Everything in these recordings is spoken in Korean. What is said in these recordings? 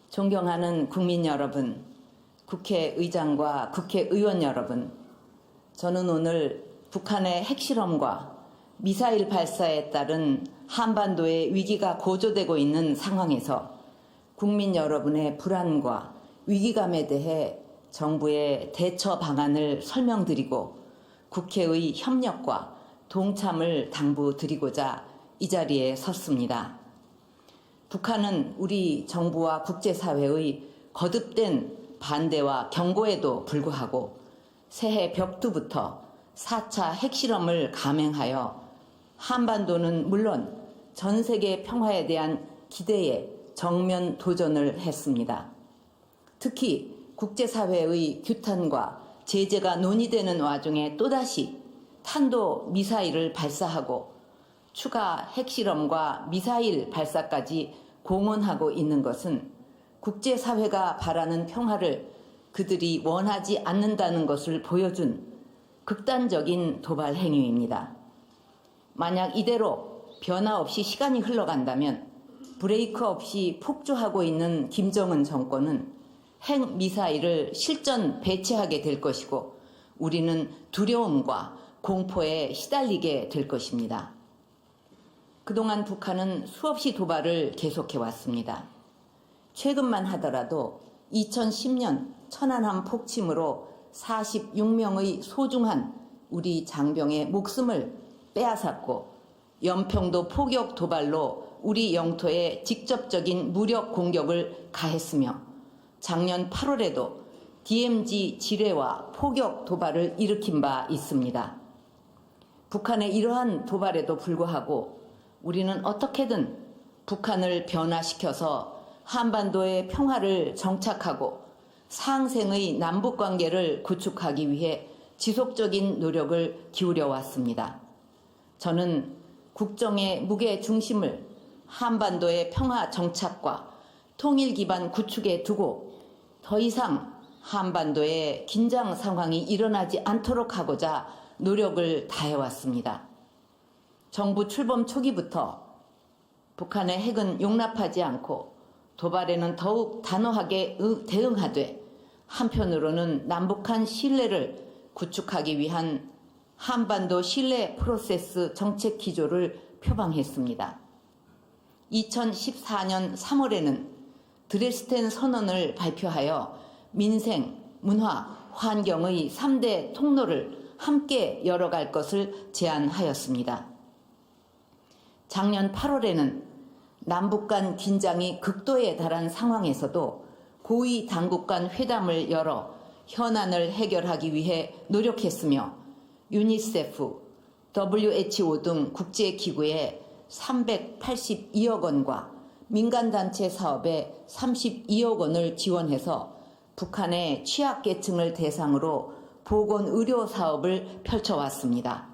존경하는 국민 여러분, 국회의장과 국회의원 여러분, 저는 오늘 북한의 핵실험과 미사일 발사에 따른 한반도의 위기가 고조되고 있는 상황에서 국민 여러분의 불안과 위기감에 대해 정부의 대처 방안을 설명드리고 국회의 협력과 동참을 당부드리고자 이 자리에 섰습니다. 북한은 우리 정부와 국제사회의 거듭된 반대와 경고에도 불구하고 새해 벽두부터 4차 핵실험을 감행하여 한반도는 물론 전 세계 평화에 대한 기대에 정면 도전을 했습니다. 특히 국제사회의 규탄과 제재가 논의되는 와중에 또다시 탄도 미사일을 발사하고 추가 핵실험과 미사일 발사까지 공언하고 있는 것은 국제사회가 바라는 평화를 그들이 원하지 않는다는 것을 보여준 극단적인 도발 행위입니다. 만약 이대로 변화 없이 시간이 흘러간다면 브레이크 없이 폭주하고 있는 김정은 정권은 핵미사일을 실전 배치하게 될 것이고 우리는 두려움과 공포에 시달리게 될 것입니다. 그동안 북한은 수없이 도발을 계속해 왔습니다. 최근만 하더라도 2010년 천안함 폭침으로 46명의 소중한 우리 장병의 목숨을 빼앗았고 연평도 포격 도발로 우리 영토에 직접적인 무력 공격을 가했으며 작년 8월에도 DMZ 지뢰와 포격 도발을 일으킨 바 있습니다. 북한의 이러한 도발에도 불구하고 우리는 어떻게든 북한을 변화시켜서 한반도의 평화를 정착하고 상생의 남북관계를 구축하기 위해 지속적인 노력을 기울여 왔습니다. 저는 국정의 무게 중심을 한반도의 평화 정착과 통일 기반 구축에 두고 더 이상 한반도에 긴장 상황이 일어나지 않도록 하고자 노력을 다해왔습니다. 정부 출범 초기부터 북한의 핵은 용납하지 않고 도발에는 더욱 단호하게 대응하되 한편으로는 남북한 신뢰를 구축하기 위한 한반도 신뢰 프로세스 정책 기조를 표방했습니다. 2014년 3월에는 드레스덴 선언을 발표하여 민생, 문화, 환경의 3대 통로를 함께 열어갈 것을 제안하였습니다. 작년 8월에는 남북 간 긴장이 극도에 달한 상황에서도 고위 당국 간 회담을 열어 현안을 해결하기 위해 노력했으며 유니세프, WHO 등 국제기구에 382억 원과 민간단체 사업에 32억 원을 지원해서 북한의 취약계층을 대상으로 보건의료 사업을 펼쳐왔습니다.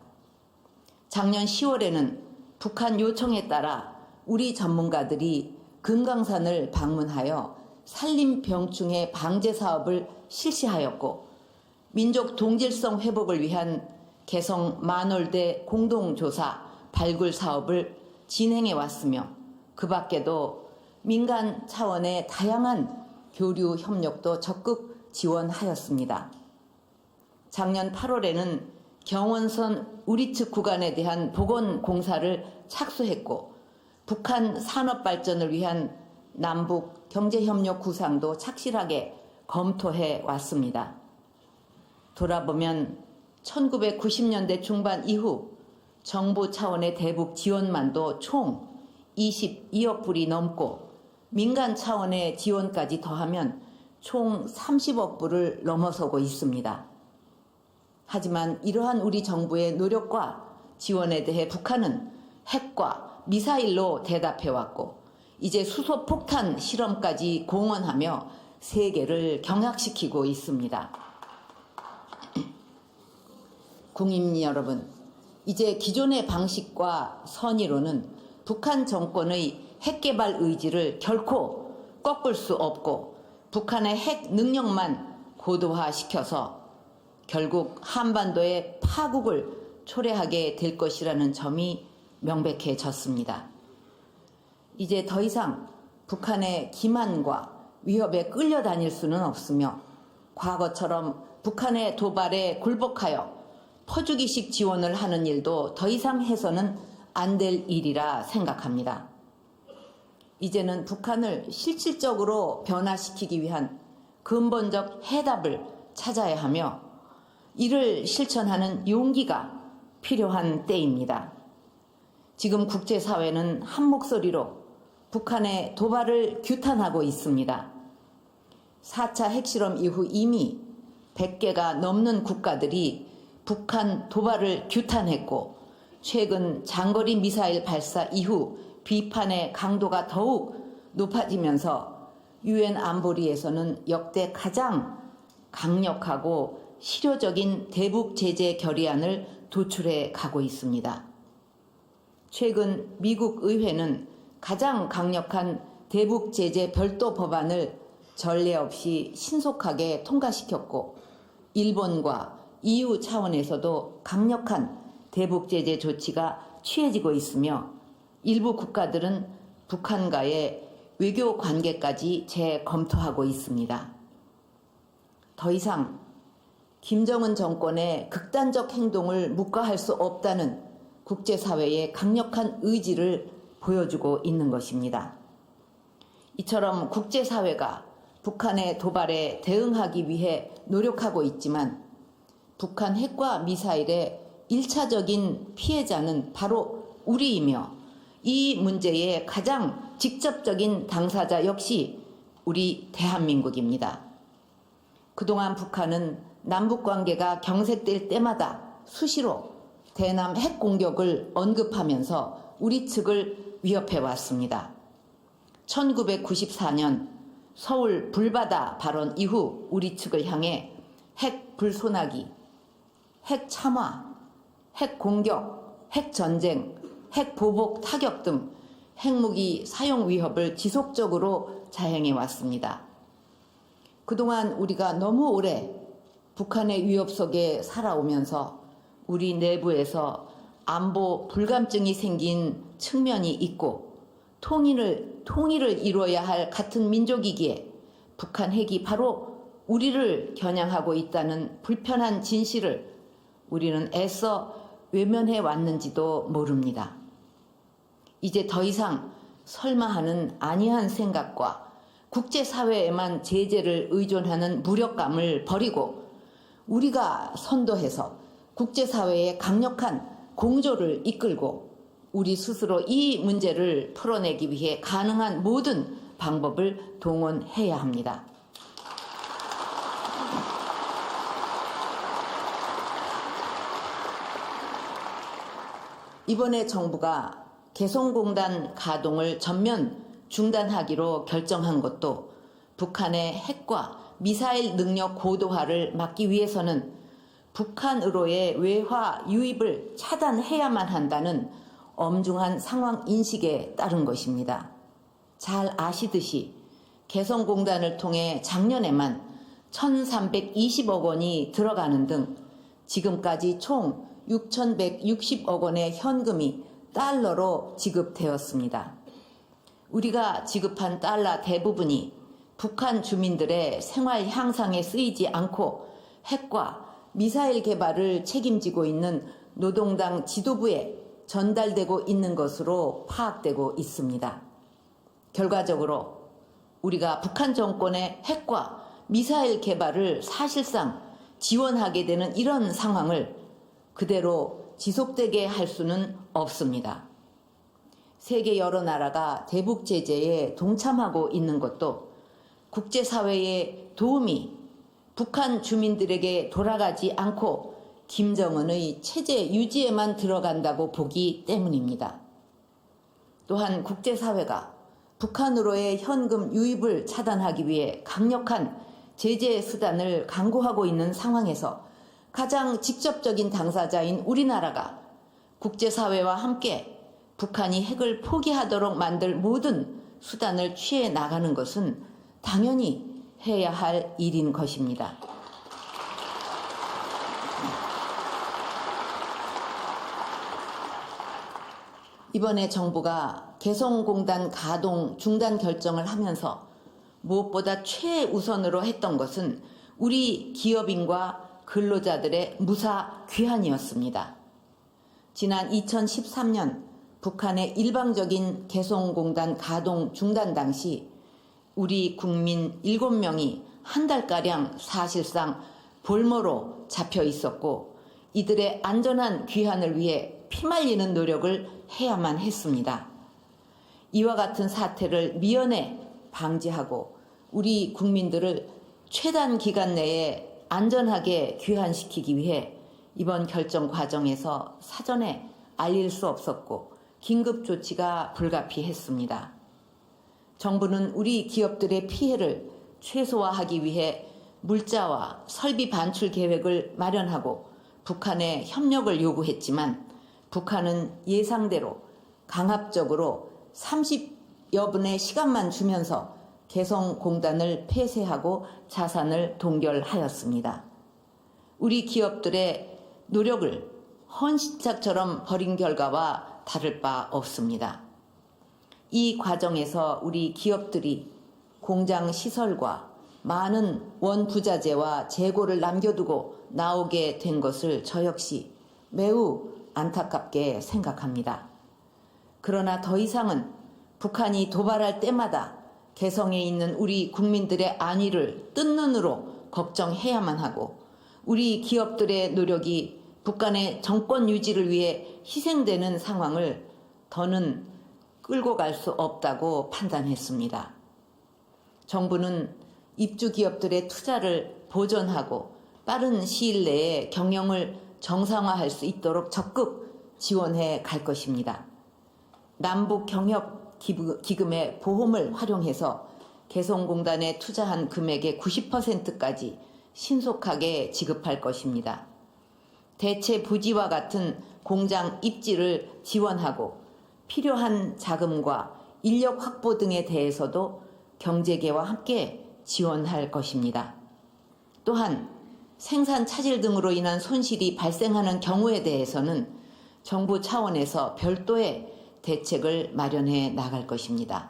작년 10월에는 북한 요청에 따라 우리 전문가들이 금강산을 방문하여 산림병충해 방제 사업을 실시하였고 민족 동질성 회복을 위한 개성 만월대 공동조사 발굴 사업을 진행해 왔으며 그 밖에도 민간 차원의 다양한 교류 협력도 적극 지원하였습니다. 작년 8월에는 경원선 우리측 구간에 대한 복원 공사를 착수했고 북한 산업 발전을 위한 남북 경제협력 구상도 착실하게 검토해 왔습니다. 돌아보면 1990년대 중반 이후 정부 차원의 대북 지원만도 총 22억 불이 넘고 민간 차원의 지원까지 더하면 총 30억 불을 넘어서고 있습니다. 하지만 이러한 우리 정부의 노력과 지원에 대해 북한은 핵과 미사일로 대답해왔고 이제 수소폭탄 실험까지 공언하며 세계를 경악시키고 있습니다. 국민 여러분, 이제 기존의 방식과 선의로는 북한 정권의 핵개발 의지를 결코 꺾을 수 없고 북한의 핵 능력만 고도화시켜서 결국 한반도의 파국을 초래하게 될 것이라는 점이 명백해졌습니다. 이제 더 이상 북한의 기만과 위협에 끌려다닐 수는 없으며 과거처럼 북한의 도발에 굴복하여 퍼주기식 지원을 하는 일도 더 이상 해서는 안 될 일이라 생각합니다. 이제는 북한을 실질적으로 변화시키기 위한 근본적 해답을 찾아야 하며 이를 실천하는 용기가 필요한 때입니다. 지금 국제사회는 한 목소리로 북한의 도발을 규탄하고 있습니다. 4차 핵실험 이후 이미 100개가 넘는 국가들이 북한 도발을 규탄했고 최근 장거리 미사일 발사 이후 비판의 강도가 더욱 높아지면서 유엔 안보리에서는 역대 가장 강력하고 실효적인 대북 제재 결의안을 도출해 가고 있습니다. 최근 미국 의회는 가장 강력한 대북 제재 별도 법안을 전례 없이 신속하게 통과시켰고 일본과 EU 차원에서도 강력한 대북 제재 조치가 취해지고 있으며 일부 국가들은 북한과의 외교 관계까지 재검토하고 있습니다. 더 이상 김정은 정권의 극단적 행동을 묵과할 수 없다는 국제사회의 강력한 의지를 보여주고 있는 것입니다. 이처럼 국제사회가 북한의 도발에 대응하기 위해 노력하고 있지만 북한 핵과 미사일의 1차적인 피해자는 바로 우리이며 이 문제의 가장 직접적인 당사자 역시 우리 대한민국입니다. 그동안 북한은 남북관계가 경색될 때마다 수시로 대남 핵 공격을 언급하면서 우리 측을 위협해 왔습니다. 1994년 서울 불바다 발언 이후 우리 측을 향해 핵 불소나기, 핵 참화, 핵 공격, 핵 전쟁, 핵 보복 타격 등 핵무기 사용 위협을 지속적으로 자행해 왔습니다. 그동안 우리가 너무 오래 북한의 위협 속에 살아오면서 우리 내부에서 안보 불감증이 생긴 측면이 있고 통일을 이루어야 할 같은 민족이기에 북한 핵이 바로 우리를 겨냥하고 있다는 불편한 진실을 우리는 애써 외면해 왔는지도 모릅니다. 이제 더 이상 설마 하는 아니한 생각과 국제사회에만 제재를 의존하는 무력감을 버리고 우리가 선도해서 국제사회의 강력한 공조를 이끌고 우리 스스로 이 문제를 풀어내기 위해 가능한 모든 방법을 동원해야 합니다. 이번에 정부가 개성공단 가동을 전면 중단하기로 결정한 것도 북한의 핵과 미사일 능력 고도화를 막기 위해서는 북한으로의 외화 유입을 차단해야만 한다는 엄중한 상황 인식에 따른 것입니다. 잘 아시듯이 개성공단을 통해 작년에만 1,320억 원이 들어가는 등 지금까지 총 6,160억 원의 현금이 달러로 지급되었습니다. 우리가 지급한 달러 대부분이 북한 주민들의 생활 향상에 쓰이지 않고 핵과 미사일 개발을 책임지고 있는 노동당 지도부에 전달되고 있는 것으로 파악되고 있습니다. 결과적으로 우리가 북한 정권의 핵과 미사일 개발을 사실상 지원하게 되는 이런 상황을 그대로 지속되게 할 수는 없습니다. 세계 여러 나라가 대북 제재에 동참하고 있는 것도 국제사회의 도움이 북한 주민들에게 돌아가지 않고 김정은의 체제 유지에만 들어간다고 보기 때문입니다. 또한 국제사회가 북한으로의 현금 유입을 차단하기 위해 강력한 제재 수단을 강구하고 있는 상황에서 가장 직접적인 당사자인 우리나라가 국제사회와 함께 북한이 핵을 포기하도록 만들 모든 수단을 취해 나가는 것은 당연히 해야 할 일인 것입니다. 이번에 정부가 개성공단 가동 중단 결정을 하면서 무엇보다 최우선으로 했던 것은 우리 기업인과 근로자들의 무사 귀환이었습니다. 지난 2013년 북한의 일방적인 개성공단 가동 중단 당시 우리 국민 7명이 한 달가량 사실상 볼모로 잡혀 있었고 이들의 안전한 귀환을 위해 피말리는 노력을 해야만 했습니다. 이와 같은 사태를 미연에 방지하고 우리 국민들을 최단 기간 내에 안전하게 귀환시키기 위해 이번 결정 과정에서 사전에 알릴 수 없었고 긴급 조치가 불가피했습니다. 정부는 우리 기업들의 피해를 최소화하기 위해 물자와 설비 반출 계획을 마련하고 북한에 협력을 요구했지만 북한은 예상대로 강압적으로 30여 분의 시간만 주면서 개성공단을 폐쇄하고 자산을 동결하였습니다. 우리 기업들의 노력을 헌신짝처럼 벌인 결과와 다를 바 없습니다. 이 과정에서 우리 기업들이 공장 시설과 많은 원부자재와 재고를 남겨두고 나오게 된 것을 저 역시 매우 안타깝게 생각합니다. 그러나 더 이상은 북한이 도발할 때마다 개성에 있는 우리 국민들의 안위를 뜬 눈으로 걱정해야만 하고 우리 기업들의 노력이 북한의 정권 유지를 위해 희생되는 상황을 더는 끌고 갈 수 없다고 판단했습니다. 정부는 입주 기업들의 투자를 보전하고 빠른 시일 내에 경영을 정상화할 수 있도록 적극 지원해 갈 것입니다. 남북 경협 기금의 보험을 활용해서 개성공단에 투자한 금액의 90%까지 신속하게 지급할 것입니다. 대체 부지와 같은 공장 입지를 지원하고 필요한 자금과 인력 확보 등에 대해서도 경제계와 함께 지원할 것입니다. 또한 생산 차질 등으로 인한 손실이 발생하는 경우에 대해서는 정부 차원에서 별도의 대책을 마련해 나갈 것입니다.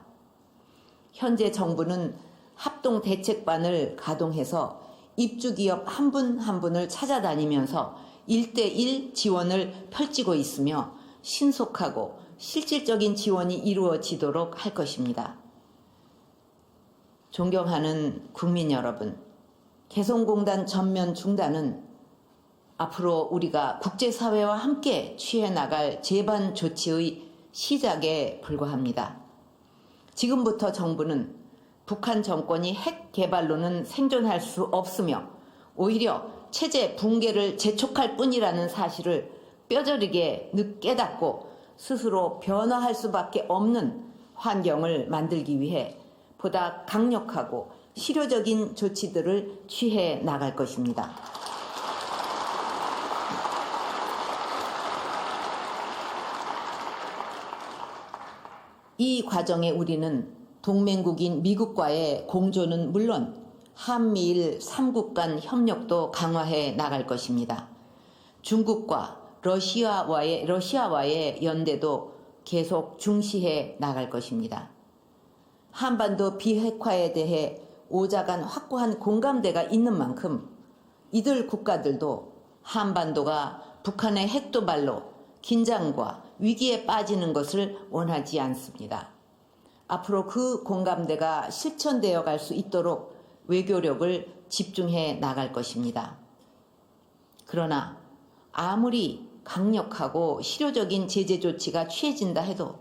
현재 정부는 합동대책반을 가동해서 입주기업 한 분 한 분을 찾아다니면서 1:1 지원을 펼치고 있으며 신속하고 실질적인 지원이 이루어지도록 할 것입니다. 존경하는 국민 여러분, 개성공단 전면 중단은 앞으로 우리가 국제사회와 함께 취해 나갈 재반 조치의 시작에 불과합니다. 지금부터 정부는 북한 정권이 핵 개발로는 생존할 수 없으며 오히려 체제 붕괴를 재촉할 뿐이라는 사실을 뼈저리게 깨닫고 스스로 변화할 수밖에 없는 환경을 만들기 위해 보다 강력하고 실효적인 조치들을 취해 나갈 것입니다. 이 과정에 우리는 동맹국인 미국과의 공조는 물론 한미일 3국 간 협력도 강화해 나갈 것입니다. 중국과 러시아와의 연대도 계속 중시해 나갈 것입니다. 한반도 비핵화에 대해 오자간 확고한 공감대가 있는 만큼 이들 국가들도 한반도가 북한의 핵도발로 긴장과 위기에 빠지는 것을 원하지 않습니다. 앞으로 그 공감대가 실천되어 갈 수 있도록 외교력을 집중해 나갈 것입니다. 그러나 아무리 강력하고 실효적인 제재 조치가 취해진다 해도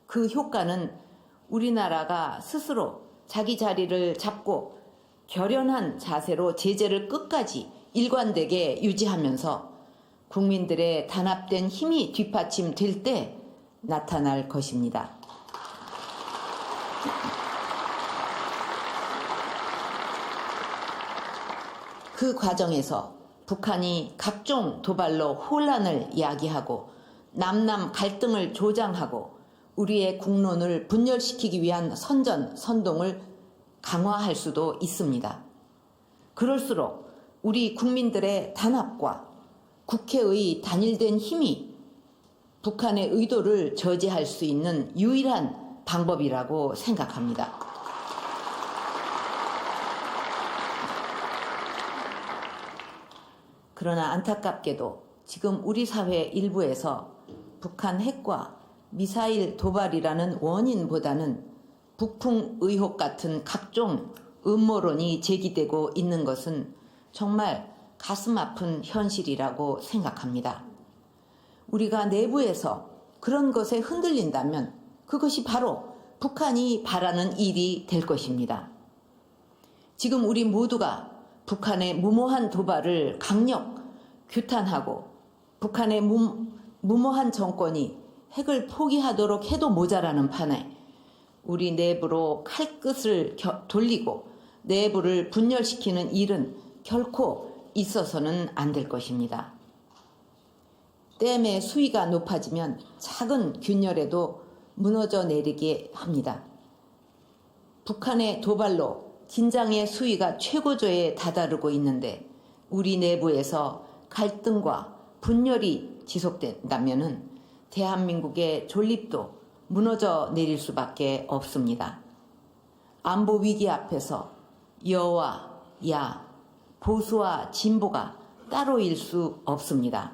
그 효과는 우리나라가 스스로 자기 자리를 잡고 결연한 자세로 제재를 끝까지 일관되게 유지하면서 국민들의 단합된 힘이 뒷받침될 때 나타날 것입니다. 그 과정에서 북한이 각종 도발로 혼란을 야기하고 남남 갈등을 조장하고 우리의 국론을 분열시키기 위한 선동을 강화할 수도 있습니다. 그럴수록 우리 국민들의 단합과 국회의 단일된 힘이 북한의 의도를 저지할 수 있는 유일한 방법이라고 생각합니다. 그러나 안타깝게도 지금 우리 사회 일부에서 북한 핵과 미사일 도발이라는 원인보다는 북풍 의혹 같은 각종 음모론이 제기되고 있는 것은 정말 가슴 아픈 현실이라고 생각합니다. 우리가 내부에서 그런 것에 흔들린다면 그것이 바로 북한이 바라는 일이 될 것입니다. 지금 우리 모두가 북한의 무모한 도발을 강력 규탄하고 북한의 무모한 정권이 핵을 포기하도록 해도 모자라는 판에 우리 내부로 칼끝을 돌리고 내부를 분열시키는 일은 결코 있어서는 안 될 것입니다. 댐의 수위가 높아지면 작은 균열에도 무너져 내리게 합니다. 북한의 도발로 긴장의 수위가 최고조에 다다르고 있는데 우리 내부에서 갈등과 분열이 지속된다면 대한민국의 존립도 무너져 내릴 수밖에 없습니다. 안보 위기 앞에서 여와 야, 보수와 진보가 따로일 수 없습니다.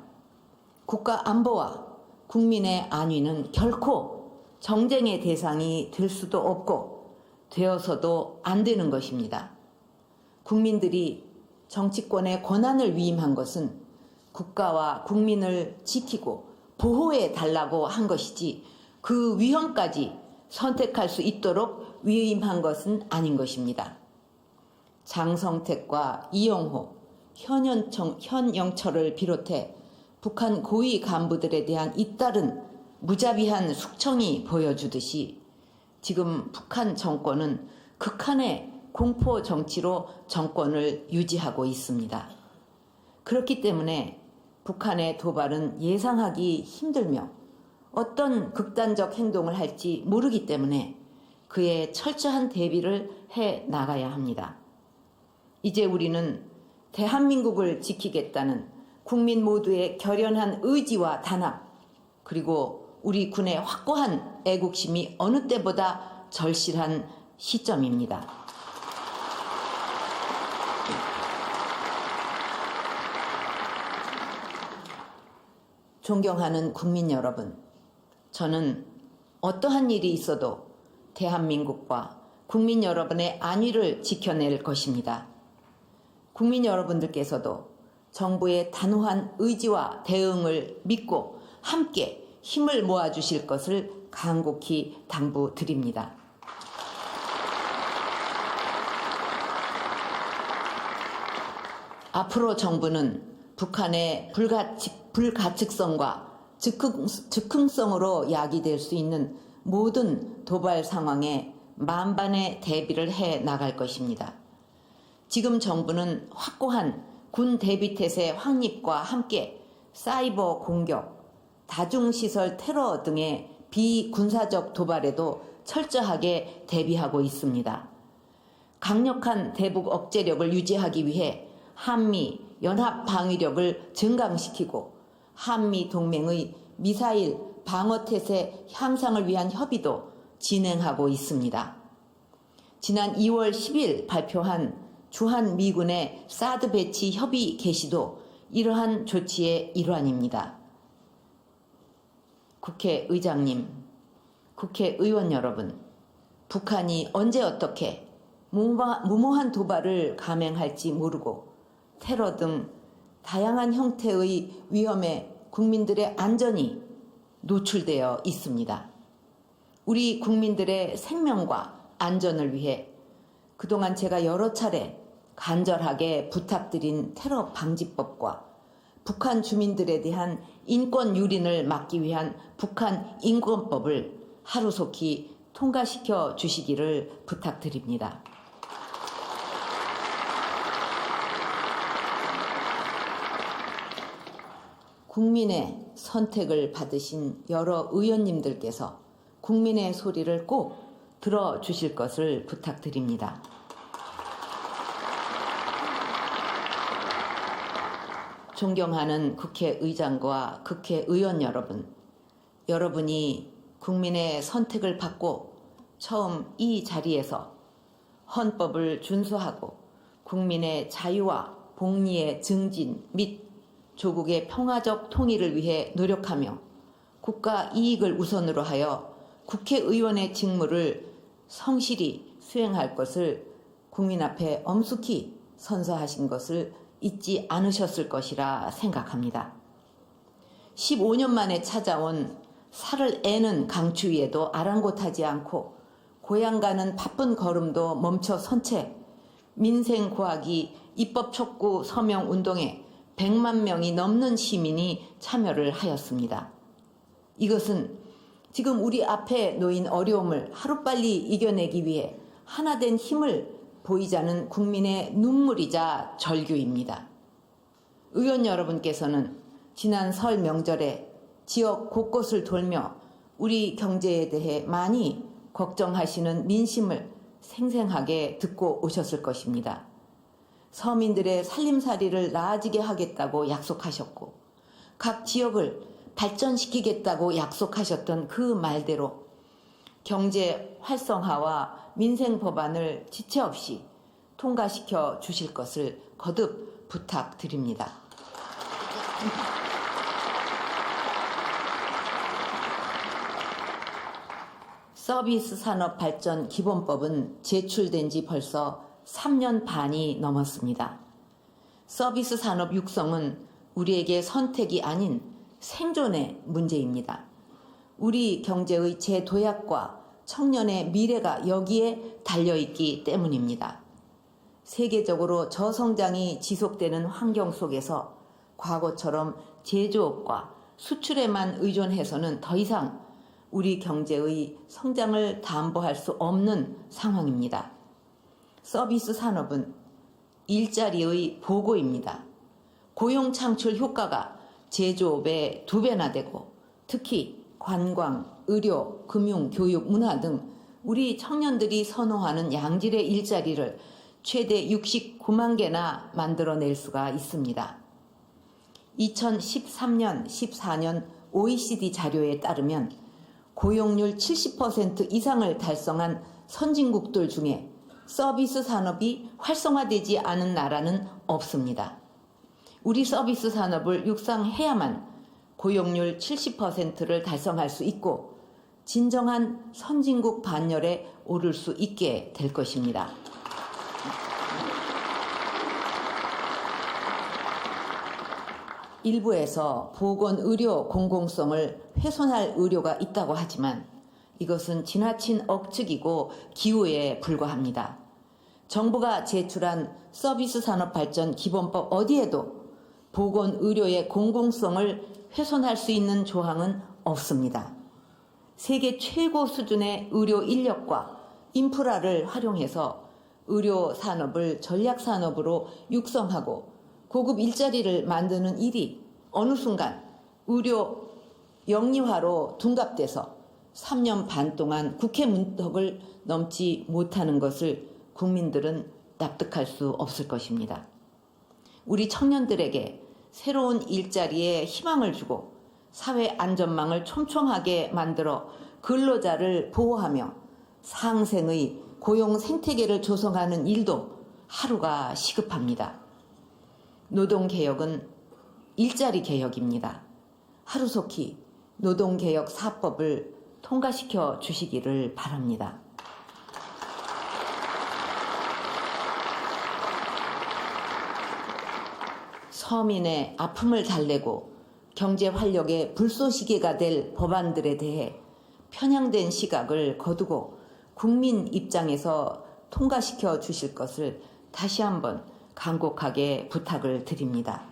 국가 안보와 국민의 안위는 결코 정쟁의 대상이 될 수도 없고 되어서도 안 되는 것입니다. 국민들이 정치권의 권한을 위임한 것은 국가와 국민을 지키고 보호해 달라고 한 것이지 그 위험까지 선택할 수 있도록 위임한 것은 아닌 것입니다. 장성택과 이영호, 현영철을 비롯해 북한 고위 간부들에 대한 잇따른 무자비한 숙청이 보여주듯이 지금 북한 정권은 극한의 공포 정치로 정권을 유지하고 있습니다. 그렇기 때문에 북한의 도발은 예상하기 힘들며 어떤 극단적 행동을 할지 모르기 때문에 그에 철저한 대비를 해 나가야 합니다. 이제 우리는 대한민국을 지키겠다는 국민 모두의 결연한 의지와 단합, 그리고 우리 군의 확고한 애국심이 어느 때보다 절실한 시점입니다. 존경하는 국민 여러분, 저는 어떠한 일이 있어도 대한민국과 국민 여러분의 안위를 지켜낼 것입니다. 국민 여러분들께서도 정부의 단호한 의지와 대응을 믿고 함께 힘을 모아주실 것을 간곡히 당부드립니다. 앞으로 정부는 북한의 불가측성과 즉흥성으로 야기될 수 있는 모든 도발 상황에 만반의 대비를 해 나갈 것입니다. 지금 정부는 확고한 군 대비태세 확립과 함께 사이버 공격, 다중시설 테러 등의 비군사적 도발에도 철저하게 대비하고 있습니다. 강력한 대북 억제력을 유지하기 위해 한미 연합 방위력을 증강시키고 한미 동맹의 미사일 방어태세 향상을 위한 협의도 진행하고 있습니다. 지난 2월 10일 발표한 주한미군의 사드 배치 협의 개시도 이러한 조치의 일환입니다. 국회의장님, 국회의원 여러분, 북한이 언제 어떻게 무모한 도발을 감행할지 모르고 테러 등 다양한 형태의 위험에 국민들의 안전이 노출되어 있습니다. 우리 국민들의 생명과 안전을 위해 그동안 제가 여러 차례 간절하게 부탁드린 테러 방지법과 북한 주민들에 대한 인권 유린을 막기 위한 북한 인권법을 하루속히 통과시켜 주시기를 부탁드립니다. 국민의 선택을 받으신 여러 의원님들께서 국민의 소리를 꼭 들어주실 것을 부탁드립니다. 존경하는 국회의장과 국회의원 여러분, 여러분이 국민의 선택을 받고 처음 이 자리에서 헌법을 준수하고 국민의 자유와 복리의 증진 및 조국의 평화적 통일을 위해 노력하며 국가 이익을 우선으로 하여 국회의원의 직무를 성실히 수행할 것을 국민 앞에 엄숙히 선서하신 것을 잊지 않으셨을 것이라 생각합니다. 15년 만에 찾아온 살을 애는 강추위에도 아랑곳하지 않고 고향 가는 바쁜 걸음도 멈춰 선 채 민생 고하기 입법 촉구 서명 운동에 100만 명이 넘는 시민이 참여를 하였습니다. 이것은 지금 우리 앞에 놓인 어려움을 하루빨리 이겨내기 위해 하나된 힘을 보이자는 국민의 눈물이자 절규입니다. 의원 여러분께서는 지난 설 명절에 지역 곳곳을 돌며 우리 경제에 대해 많이 걱정하시는 민심을 생생하게 듣고 오셨을 것입니다. 서민들의 살림살이를 나아지게 하겠다고 약속하셨고 각 지역을 발전시키겠다고 약속하셨던 그 말대로 경제 활성화와 민생 법안을 지체 없이 통과시켜 주실 것을 거듭 부탁드립니다. 서비스 산업 발전 기본법은 제출된 지 벌써 3년 반이 넘었습니다. 서비스 산업 육성은 우리에게 선택이 아닌 생존의 문제입니다. 우리 경제의 재도약과 청년의 미래가 여기에 달려있기 때문입니다. 세계적으로 저성장이 지속되는 환경 속에서 과거처럼 제조업과 수출에만 의존해서는 더 이상 우리 경제의 성장을 담보할 수 없는 상황입니다. 서비스 산업은 일자리의 보고입니다. 고용 창출 효과가 제조업의 2배나 되고 특히 관광, 의료, 금융, 교육, 문화 등 우리 청년들이 선호하는 양질의 일자리를 최대 69만 개나 만들어낼 수가 있습니다. 2013년, 14년 OECD 자료에 따르면 고용률 70% 이상을 달성한 선진국들 중에 서비스 산업이 활성화되지 않은 나라는 없습니다. 우리 서비스 산업을 육성해야만 고용률 70%를 달성할 수 있고 진정한 선진국 반열에 오를 수 있게 될 것입니다. 일부에서 보건의료 공공성을 훼손할 의료가 있다고 하지만 이것은 지나친 억측이고 기우에 불과합니다. 정부가 제출한 서비스 산업 발전 기본법 어디에도 보건의료의 공공성을 훼손할 수 있는 조항은 없습니다. 세계 최고 수준의 의료 인력과 인프라를 활용해서 의료 산업을 전략 산업으로 육성하고 고급 일자리를 만드는 일이 어느 순간 의료 영리화로 둔갑돼서 3년 반 동안 국회 문턱을 넘지 못하는 것을 국민들은 납득할 수 없을 것입니다. 우리 청년들에게 새로운 일자리에 희망을 주고 사회 안전망을 촘촘하게 만들어 근로자를 보호하며 상생의 고용 생태계를 조성하는 일도 하루가 시급합니다. 노동개혁은 일자리 개혁입니다. 하루속히 노동개혁 4법을 통과시켜 주시기를 바랍니다. 서민의 아픔을 달래고 경제 활력의 불쏘시개가 될 법안들에 대해 편향된 시각을 거두고 국민 입장에서 통과시켜 주실 것을 다시 한번 간곡하게 부탁을 드립니다.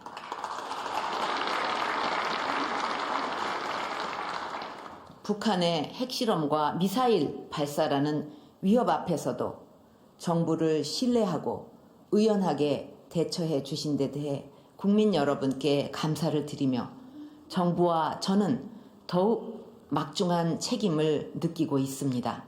북한의 핵실험과 미사일 발사라는 위협 앞에서도 정부를 신뢰하고 의연하게 대처해 주신 데 대해 국민 여러분께 감사를 드리며 정부와 저는 더욱 막중한 책임을 느끼고 있습니다.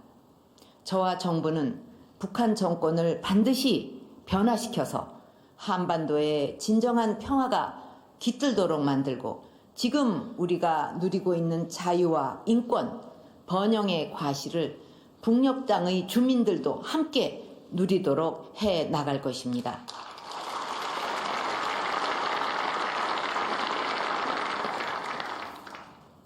저와 정부는 북한 정권을 반드시 변화시켜서 한반도의 진정한 평화가 깃들도록 만들고 지금 우리가 누리고 있는 자유와 인권, 번영의 과실을 북녘 땅의 주민들도 함께 누리도록 해 나갈 것입니다.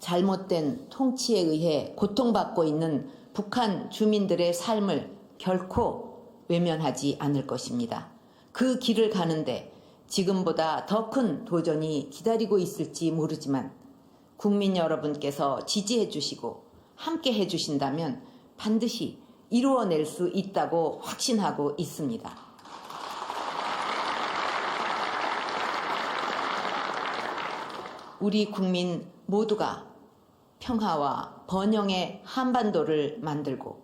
잘못된 통치에 의해 고통받고 있는 북한 주민들의 삶을 결코 외면하지 않을 것입니다. 그 길을 가는데 지금보다 더 큰 도전이 기다리고 있을지 모르지만 국민 여러분께서 지지해 주시고 함께 해 주신다면 반드시 이루어낼 수 있다고 확신하고 있습니다. 우리 국민 모두가 평화와 번영의 한반도를 만들고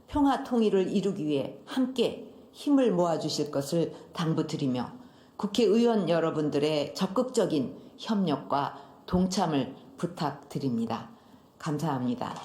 평화 통일을 이루기 위해 함께 힘을 모아주실 것을 당부드리며 국회의원 여러분들의 적극적인 협력과 동참을 부탁드립니다. 감사합니다.